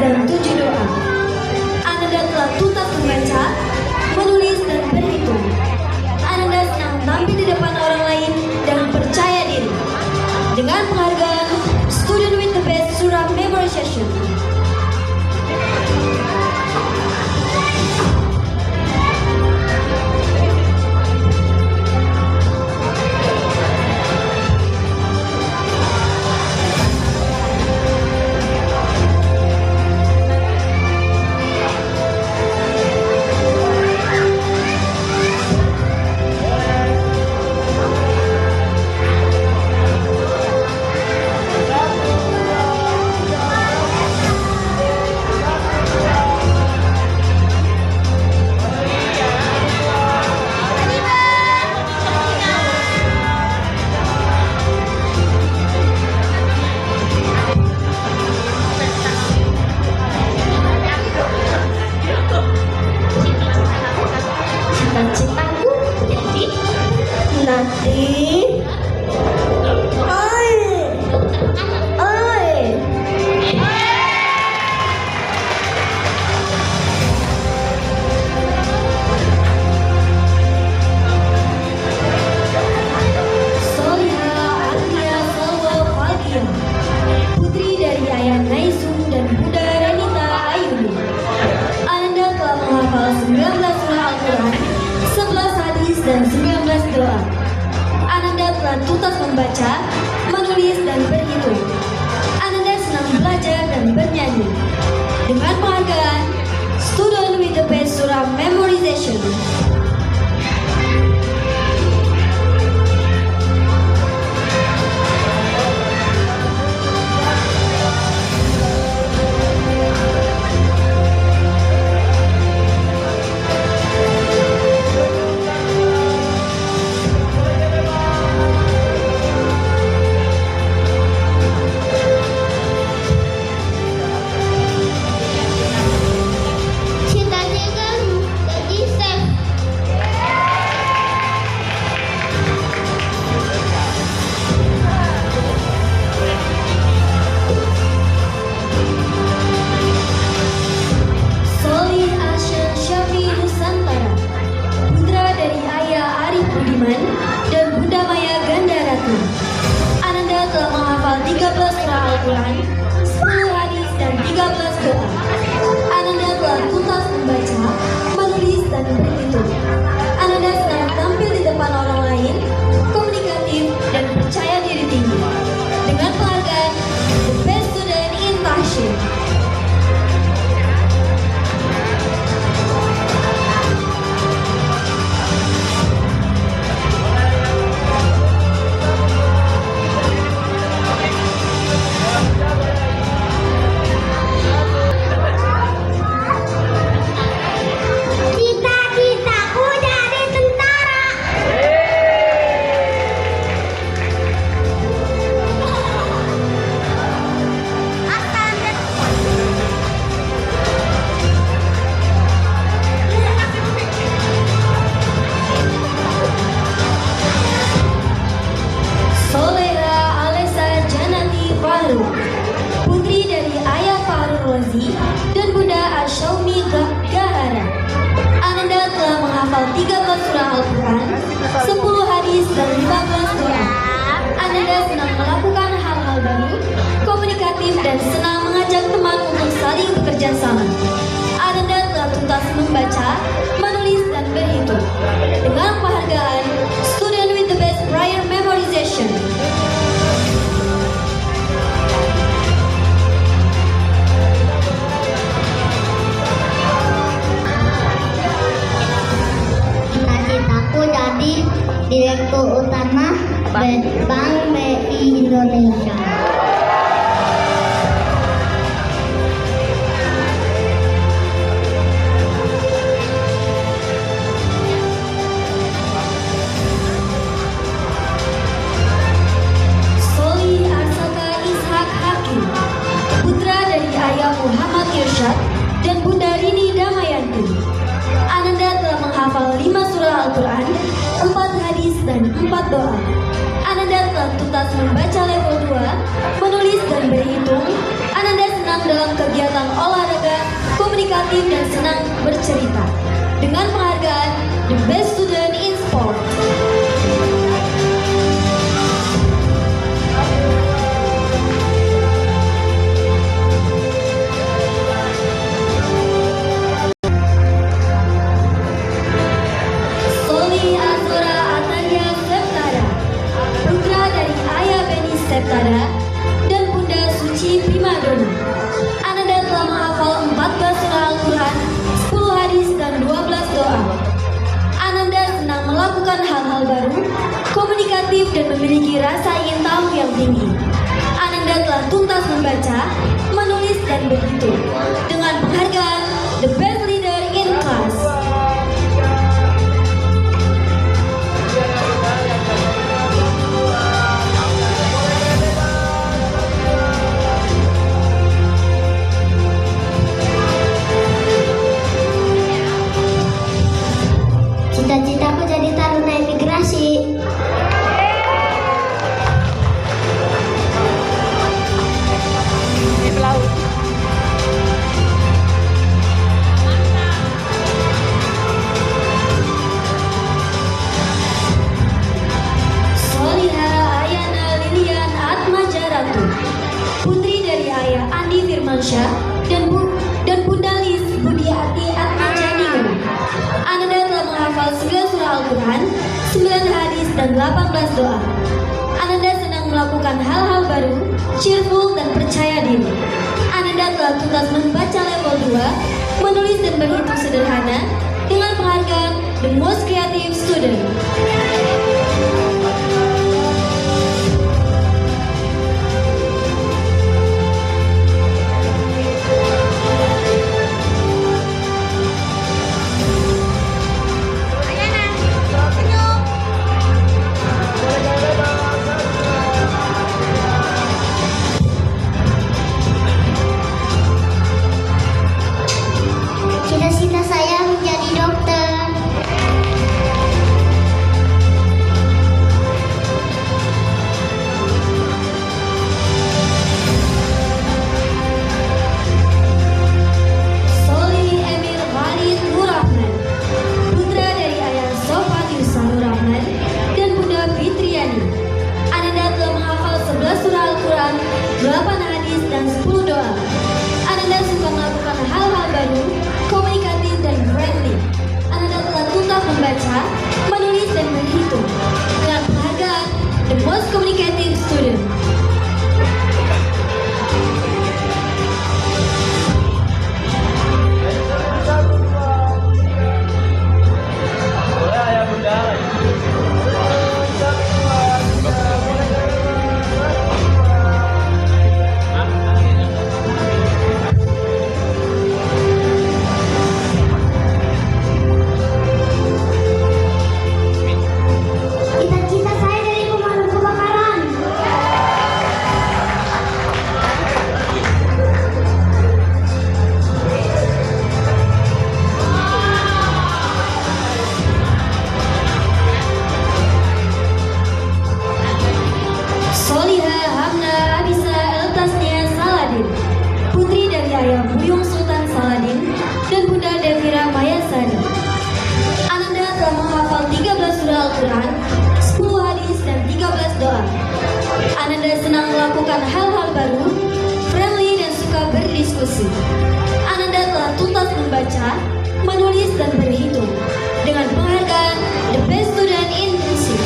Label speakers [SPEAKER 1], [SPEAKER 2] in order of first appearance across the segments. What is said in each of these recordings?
[SPEAKER 1] dan 7 doa. Ananda telah tuntas membaca, menulis, dan berhitung. Ananda senang tampil di depan orang lain dan percaya diri. Dengan penghargaan Student with the Best Surah Memorization. Dan 19 doa. Ananda telah tuntas membaca, menulis, dan berhitung. Ananda senang belajar dan bernyanyi. Dengan penghargaan Student with the Best Surah Memorization. Dan Bunda Maya Gandaratna. Ananda telah menghafal 13 surah Al-Quran, 10 hadis, dan 13 doa. Ananda telah tuntas membaca, menulis, dan berhitung. Ananda senang tampil di depan orang lain, komunikatif, dan percaya diri tinggi. Dengan penghargaan The Best Student in Tahsin. Putri dari ayah Farul Razi dan Bunda Asyaumi Gahara. Ananda telah menghafal 13 surah Al-Quran, 10 hadis, dan 15 doa. Ananda senang melakukan hal-hal baru, komunikatif, dan senang mengajak teman untuk saling bekerja sama. Ananda telah tuntas membaca, menulis, dan berhitung. Dengan penghargaan Student with the Best Prior Memorization.
[SPEAKER 2] Direktur Utama Bank BI Indonesia.
[SPEAKER 1] Soli Arsaka Ishak Hakim, putra dari ayah Muhammad Irsyad dan Bunda Rini Damayanti. Ananda telah menghafal 5 surah Al-Quran, 4 hadis, dan 4 doa. Ananda telah tuntas membaca level 2, menulis dan berhitung. Ananda senang dalam kegiatan olahraga komunikatif dan senang bercerita. Dengan penghargaan The Best Student in Sport. Soli Azura Atalia Septara, putra dari ayah Beni Septara dan Bunda Suci Primadona. Ananda telah menghafal 14 surah Al-Quran, 10 hadis dan 12 doa. Ananda senang melakukan hal-hal baru, komunikatif dan memiliki rasa ingin tahu yang tinggi. Ananda telah tuntas membaca, menulis dan berhitung. Dengan penghargaan The Best Leader in Class.
[SPEAKER 2] Cita-citaku jadi taruna imigrasi.
[SPEAKER 1] Soliha Ayana Lilian Atmajaratu, putri dari ayah Andi Firmansyah dan Bunda Lis Budiati Atmajaningrum. Ananda telah menghafal 9 surah Al-Quran, 9 hadis dan 18 doa. Ananda senang melakukan hal-hal baru, cheerful dan percaya diri. Ananda telah tuntas membaca level 2, menulis dan berhitung sederhana dengan penghargaan The Most Creative Student.
[SPEAKER 2] Cita-cita saya menjadi dokter.
[SPEAKER 1] Soli Emir Khalid Nur Rahman, putra dari ayah Sofat Yusuf Nur Rahman dan Bunda Fitriani. Ananda telah menghafal 11 surah Al-Quran, 8 hadis dan 10 doa. Ananda suka melakukan hal-hal baru, komunikatif dan friendly. Ananda telah tuntas membaca, menulis dan berhitung. Dengan penghargaan The Most Communicative Student.
[SPEAKER 2] Cita-cita saya dari pemadam kebakaran.
[SPEAKER 1] Soliha Hamna Abisa Eltasnia Saladin, putri dari ayah Buyung Sultan Saladin dan Bunda Devira Mayasari. Ananda telah menghafal 13 surah Al-Quran, 10 hadis dan 13 doa. Ananda senang melakukan hal-hal baru, friendly dan suka berdiskusi. Ananda telah tuntas membaca, menulis dan berhitung. Dengan penghargaan The Best Student in Music.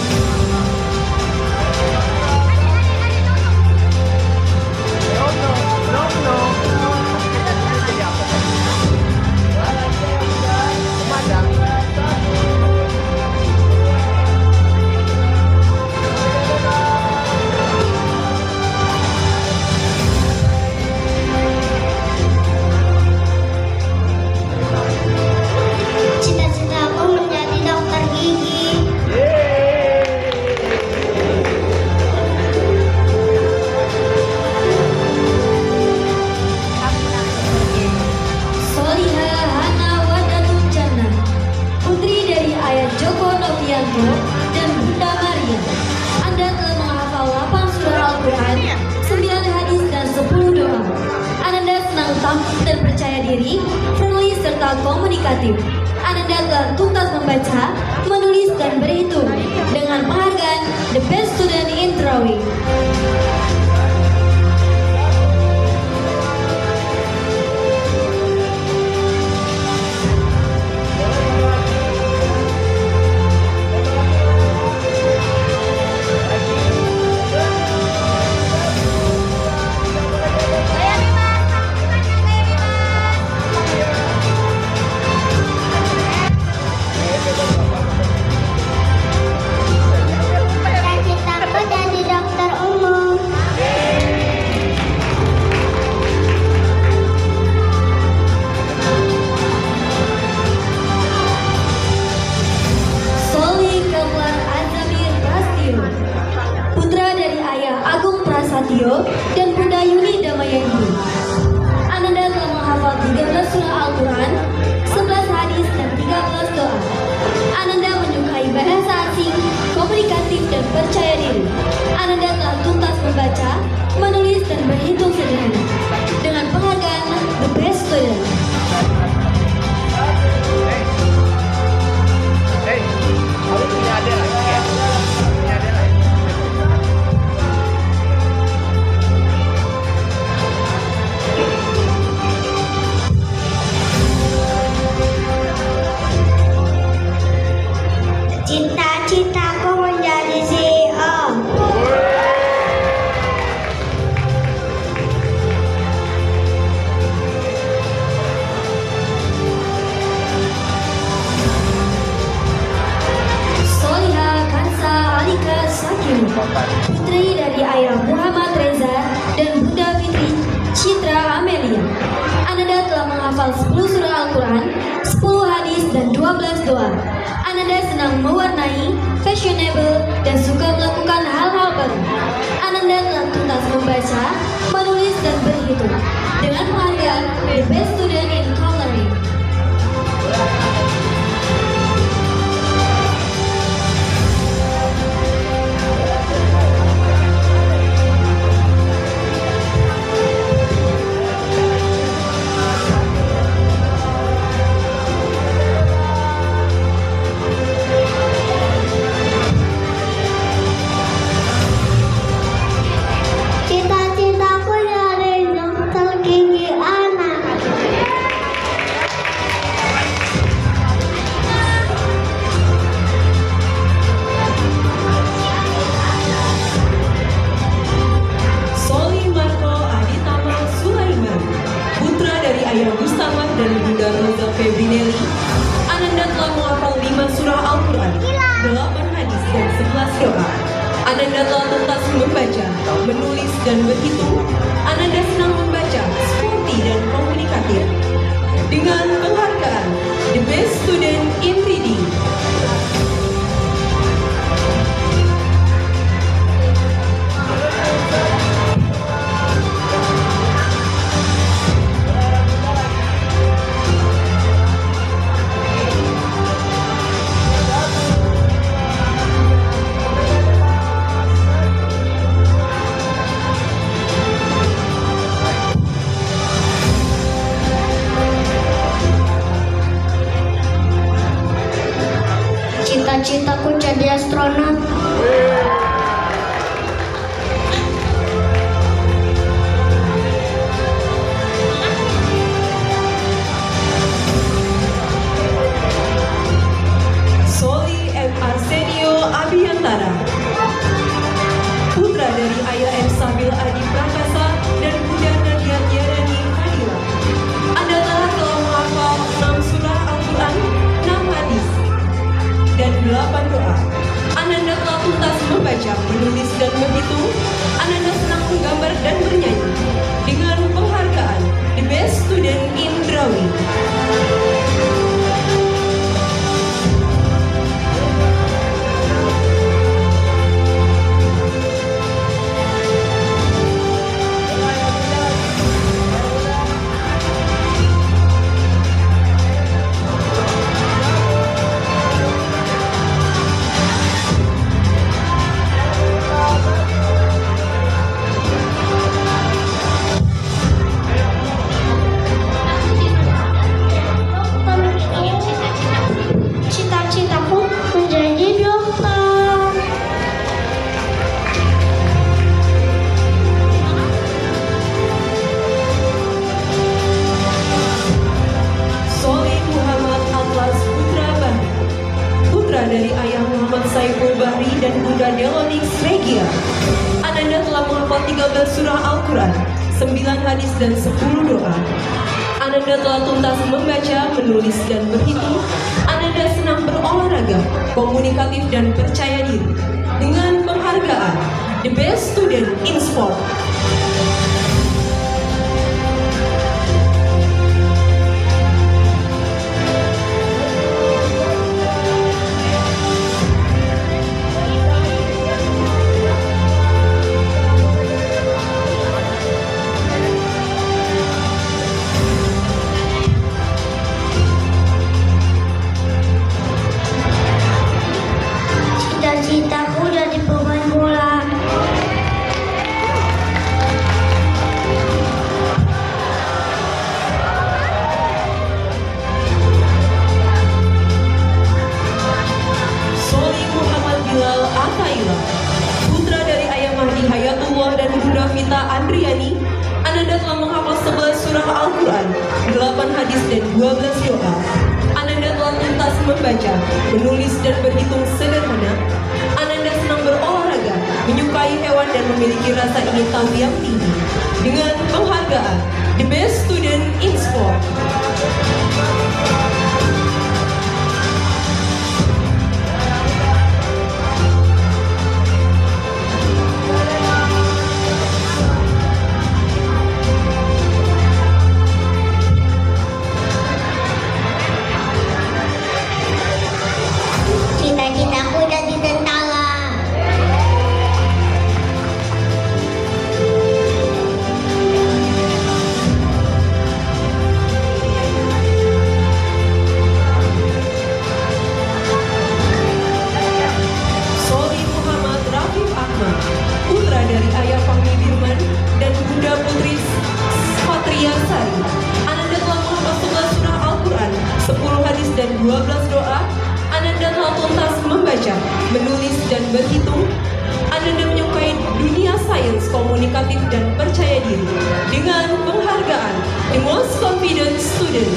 [SPEAKER 2] Cita-citaku menjadi dokter gigi.
[SPEAKER 1] Soliha Hana Wadatul Jannah, putri dari ayah Joko Novianto dan Bunda Maria. Anda telah menghafal 8 surah Al-Quran, 9 hadis dan 10 doa. Ananda senang tampil dan percaya diri, friendly serta komunikatif. Ananda telah tuntas membaca, menulis, dan berhitung dengan penghargaan The Best Student in Drawing.
[SPEAKER 2] Cita-citaku jadi dokter umum.
[SPEAKER 1] Soli Keplar Azamir Prastio, putra dari ayah Agung Prasatyo dan Bunda Yuni Damayanti. Ananda telah menghafal 13 surah Al-Quran, 11 hadis, dan 13 doa. Ananda menyukai bahasa asing, komunikatif, dan percaya diri. Ananda telah tuntas membaca, menulis, dan berhitung sederhana dengan penghargaan The Best Student.
[SPEAKER 3] Kamu punya adik lagi ya? Punya adik lagi?
[SPEAKER 2] Cita-citaku menjadi CEO.
[SPEAKER 1] Soliha Kansa Alika Sakin, putri dari ayah Muhammad Reza dan Bunda Fitri Citra Amelia. Ananda telah menghafal 10 surah Al-Quran, 10 hadis, dan 12 doa. Ananda senang mewarnai, fashionable, dan suka melakukan hal-hal baru. Ananda telah tuntas membaca, menulis, dan berhitung dengan penghargaan The Best Student in Coloring.
[SPEAKER 2] Cita-citaku jadi dokter gigi anak.
[SPEAKER 4] Soli Marco Aditama Sulaiman, putra dari ayah Mustafa dan Bunda Rosa Febrinelli. Ananda telah menghafal 5 surah Al-Quran, 8 hadis, dan 11 doa. Ananda telah tuntas membaca, menulis, dan berhitung. Ananda senang membaca, sporty, dan komunikatif. Dengan penghargaan The Best Student in Reading.
[SPEAKER 2] Cita-citaku jadi astronot.
[SPEAKER 4] Soli M. Arsenio Abiyantara, putra dari ayah M. Sabil Adi Prakasa dan Bunda Nadia Yarani Fadila. Anda telah menghafal 6 surah Al-Quran, 6 hadis, dan 8 doa. Ananda telah 13 surah Al-Quran, 9 hadis dan 10 doa. Ananda telah tuntas membaca, menulis, dan berhitung. Ananda senang berolahraga, komunikatif, dan percaya diri. Dengan penghargaan The Best Student in Sport.
[SPEAKER 2] Cita-citaku jadi pemain bola.
[SPEAKER 4] Soli Muhammad Bilal Ataila, putra dari Ayah Mahdi Hayatullah dan Bunda Vita Andriani. Ananda telah menghafal 11 surah Al-Quran, 8 hadis dan 12 doa. Ananda telah tuntas membaca, menulis, dan berhitung sederhana. Ananda senang berolahraga, menyukai hewan, dan memiliki rasa ingin tahu yang tinggi. Dengan penghargaan The Best Student in Sport.
[SPEAKER 2] Cita-citaku jadi tentara.
[SPEAKER 4] Soli Muhammad Rafif Ahmad, putra dari Ayah Fahmi Birman dan Bunda Putri Fatria Sari. Ananda telah menghafal 11 surah Al-Quran, 10 hadis dan 12 doa. Ananda telah tuntas membaca, menulis, dan berhitung. Ananda menyukai dunia sains, komunikatif, dan percaya diri. Dengan penghargaan The Most Confident Student.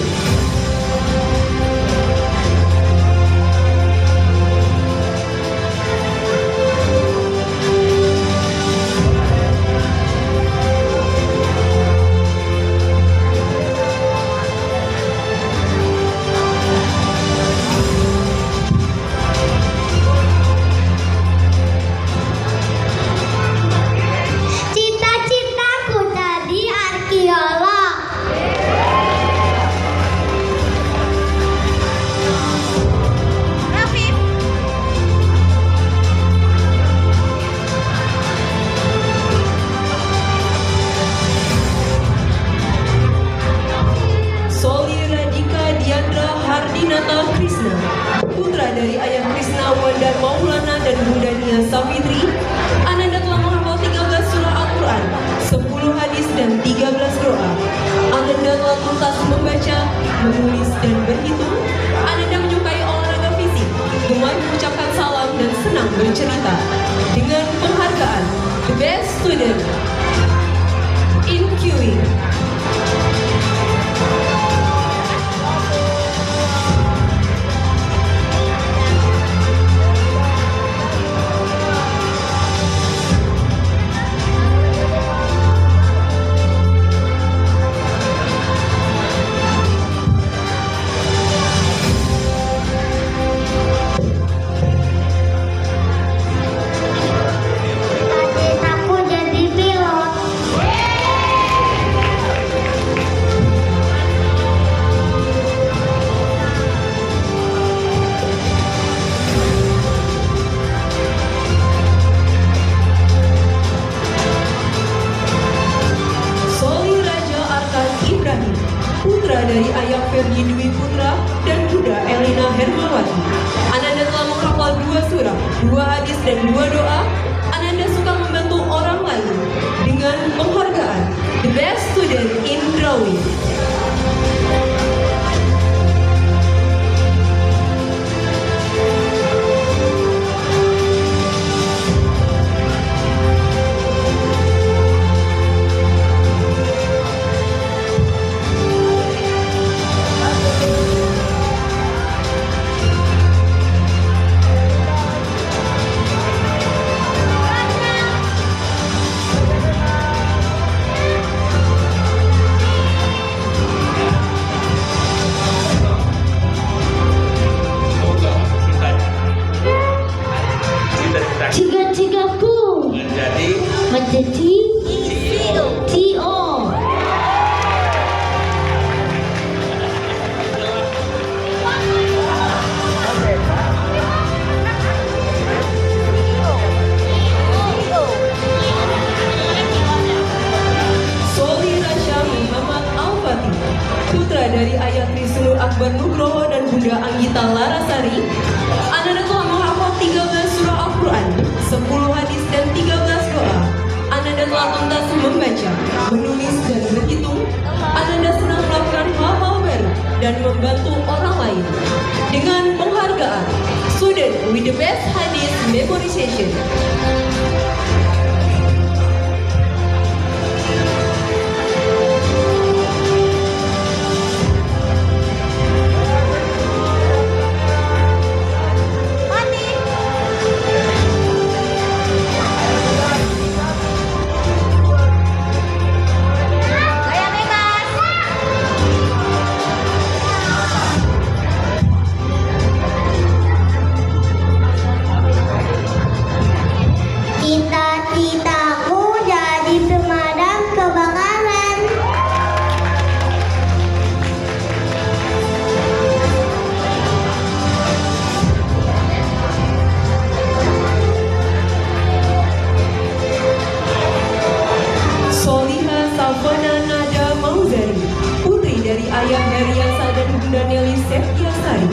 [SPEAKER 2] Cita-citaku jadi arkeolog.
[SPEAKER 4] Soli Radika Diandra Hardinata Krishna, putra dari Ayah Krishna Wandar Maulana dan Bunda Nia Savitri. Ananda telah menghafal 13 surah Al-Quran, 10 hadis dan 13 doa. Ananda telah tuntas membaca, menulis, dan berhitung. Ananda menyukai olahraga fisik, gemar mengucapkan salam, dan senang bercerita. Dengan penghargaan The Best Student in Queuing.
[SPEAKER 2] Cita-citaku jadi pilot.
[SPEAKER 4] Soli Raja Arkan Ibrahim, putra dari Ayah Ferdi Dwi Putra dan Bunda Elina Hermawati. Ananda telah menghafal 2 surah, 2 hadis, dan 2 doa. Ananda suka membantu orang lain. Dengan penghargaan The Best Student in Drawing. putra dari Ayah Trisulu Akbar Nugroho dan Bunda Anggita Larasari, Ananda telah menghafal 13 surah Al-Quran, 10 hadis dan 13 doa. Ananda telah tuntas membaca, menulis dan berhitung. Ananda senang melakukan hal-hal baru dan membantu orang lain. Dengan penghargaan Student with the Best Hadith Memorization.
[SPEAKER 2] Cita-citaku jadi pemadam kebakaran.
[SPEAKER 4] Soliha Savana Nada Mauzari, putri dari Ayah Heriasa dan Bunda Nelly Septiasari.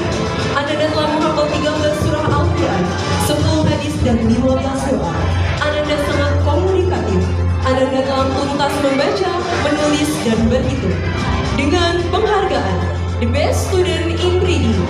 [SPEAKER 4] Ananda telah menghafal 13 surah Al-Quran, 10 hadis dan 15 doa. Ananda sangat komunikatif. Ananda telah tuntas membaca, menulis dan berhitung. Dengan penghargaan The Best Student in Reading.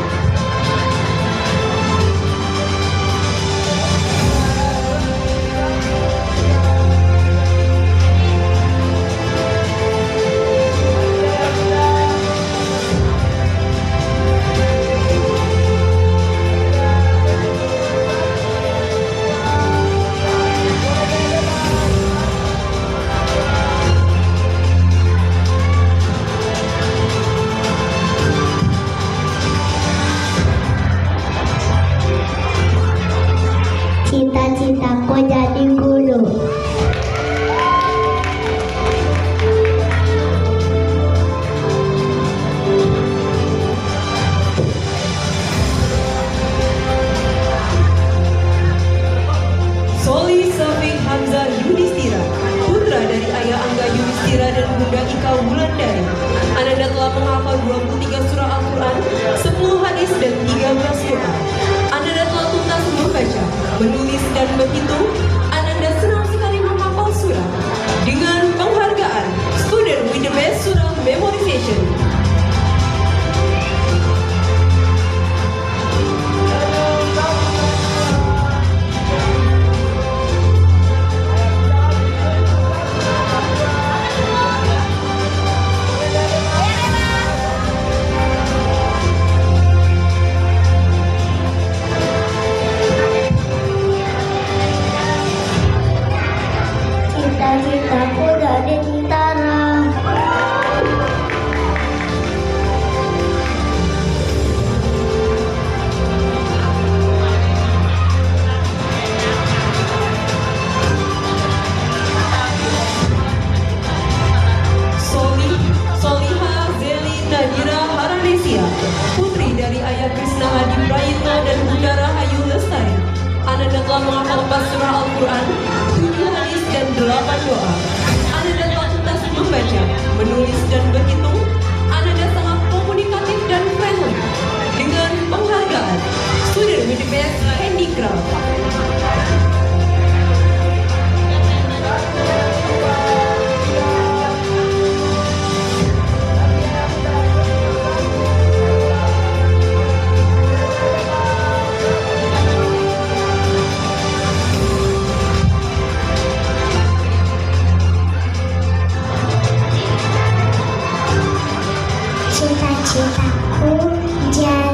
[SPEAKER 2] Cita-citaku jadi guru.
[SPEAKER 4] Soli Safik Hamzah Yudhistira, putra dari Ayah Angga Yudhistira dan Bunda Ika Wulandari. Ananda telah menghafal 23 surah Al-Quran, 10 hadis dan 13 doa. Ananda telah tuntas membaca, menulis dan berhitung. Ananda senang sekali menghafal surah. Dengan penghargaan Student with the Best Surah Memorization.
[SPEAKER 2] Cita-citaku jadi tentara.
[SPEAKER 4] Soliha Zeli Nadira Haranesia, putri dari Ayah Krisna Hadi Prayitna dan Bunda Rahayu Lestari. Ananda telah menghafal 4 surah Al-Quran, 7 hadis dan 8 doa. Ananda telah tuntas membaca, menulis dan berhitung. Ananda sangat komunikatif dan friendly. Dengan penghargaan Student with the Best Handicraft.
[SPEAKER 2] Cita-citaku jadi